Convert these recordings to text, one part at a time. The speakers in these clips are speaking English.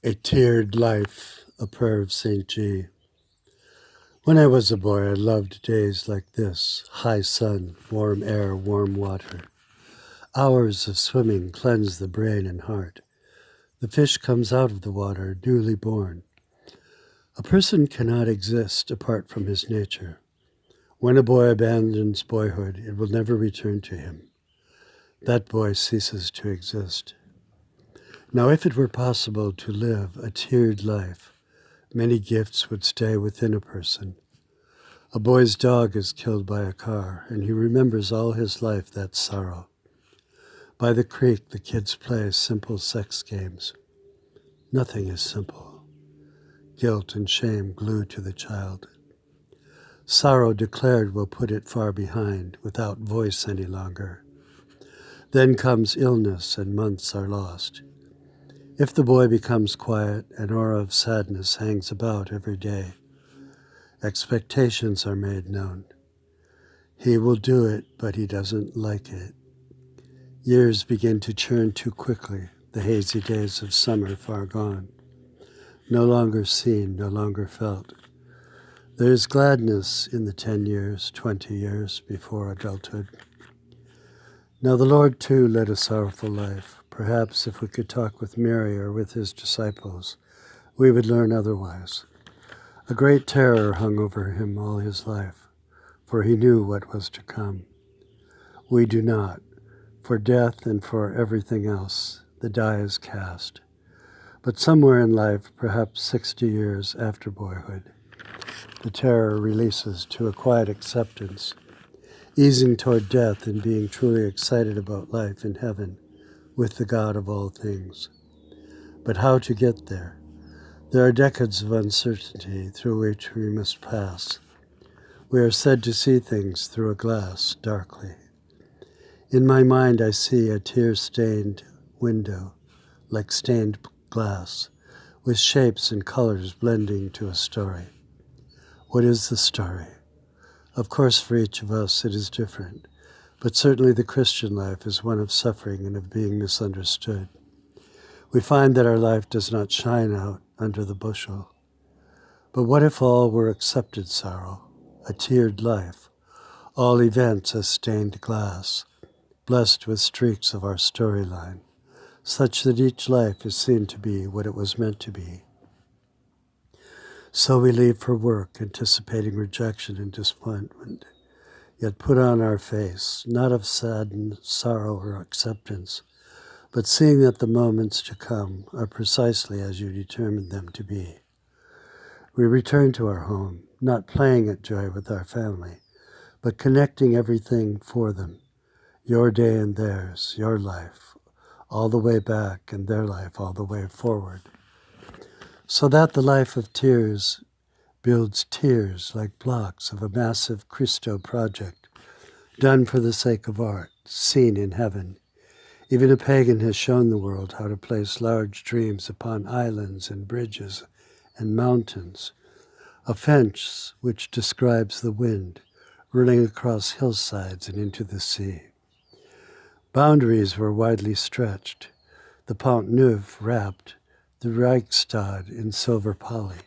A Tiered Life, a Prayer of St. G. When I was a boy, I loved days like this: high sun, warm air, warm water. Hours of swimming cleanse the brain and heart. The fish comes out of the water, newly born. A person cannot exist apart from his nature. When a boy abandons boyhood, it will never return to him. That boy ceases to exist. Now, if it were possible to live a tiered life, many gifts would stay within a person. A boy's dog is killed by a car, and he remembers all his life that sorrow. By the creek, the kids play simple sex games. Nothing is simple. Guilt and shame glue to the child. Sorrow declared will put it far behind, without voice any longer. Then comes illness, and months are lost. If the boy becomes quiet, an aura of sadness hangs about every day. Expectations are made known. He will do it, but he doesn't like it. Years begin to churn too quickly, the hazy days of summer far gone. No longer seen, no longer felt. There is gladness in the 10 years, 20 years before adulthood. Now the Lord too led a sorrowful life. Perhaps if we could talk with Mary or with his disciples, we would learn otherwise. A great terror hung over him all his life, for he knew what was to come. We do not. For death and for everything else, the die is cast. But somewhere in life, perhaps 60 years after boyhood, the terror releases to a quiet acceptance, easing toward death and being truly excited about life in heaven with the God of all things. But how to get there? There are decades of uncertainty through which we must pass. We are said to see things through a glass, darkly. In my mind, I see a tear-stained window, like stained glass, with shapes and colors blending to a story. What is the story? Of course, for each of us, it is different, but certainly the Christian life is one of suffering and of being misunderstood. We find that our life does not shine out under the bushel. But what if all were accepted sorrow, a tiered life, all events as stained glass, blessed with streaks of our storyline, such that each life is seen to be what it was meant to be? So we leave for work, anticipating rejection and disappointment, yet put on our face, not of sadness, sorrow, or acceptance, but seeing that the moments to come are precisely as you determined them to be. We return to our home, not playing at joy with our family, but connecting everything for them, your day and theirs, your life, all the way back, and their life all the way forward. So that the life of tears builds tears like blocks of a massive Christo project, done for the sake of art, seen in heaven. Even a pagan has shown the world how to place large dreams upon islands and bridges and mountains, a fence which describes the wind running across hillsides and into the sea. Boundaries were widely stretched, the Pont Neuf wrapped, the Reichstag in silver poly,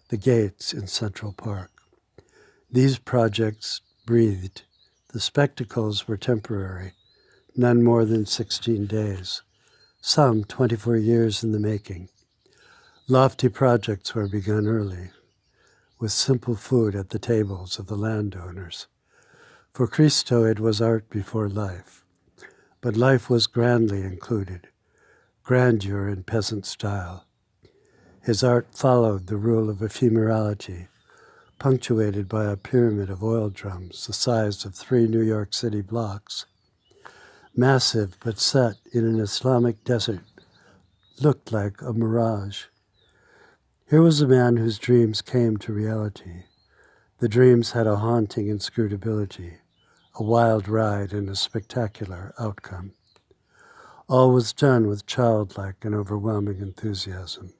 the gates in Central Park. These projects breathed. The spectacles were temporary, none more than 16 days, some 24 years in the making. Lofty projects were begun early, with simple food at the tables of the landowners. For Christo it was art before life, but life was grandly included, grandeur in peasant style. His art followed the rule of ephemerality, punctuated by a pyramid of oil drums the size of 3 New York City blocks. Massive but set in an Islamic desert, looked like a mirage. Here was a man whose dreams came to reality. The dreams had a haunting inscrutability, a wild ride and a spectacular outcome. All was done with childlike and overwhelming enthusiasm,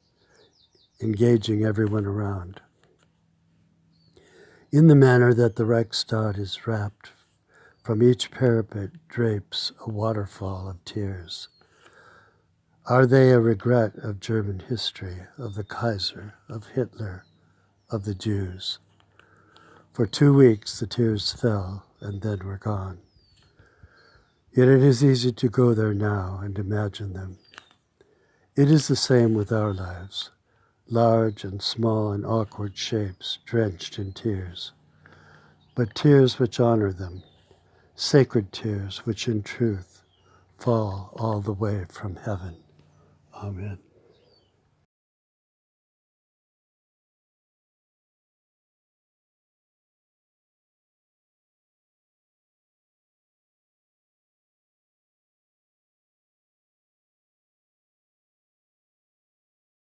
engaging everyone around. In the manner that the Reichstag is wrapped, from each parapet drapes a waterfall of tears. Are they a regret of German history, of the Kaiser, of Hitler, of the Jews? For 2 weeks the tears fell and then were gone. Yet it is easy to go there now and imagine them. It is the same with our lives, large and small and awkward shapes drenched in tears, but tears which honor them, sacred tears which in truth fall all the way from heaven. Amen.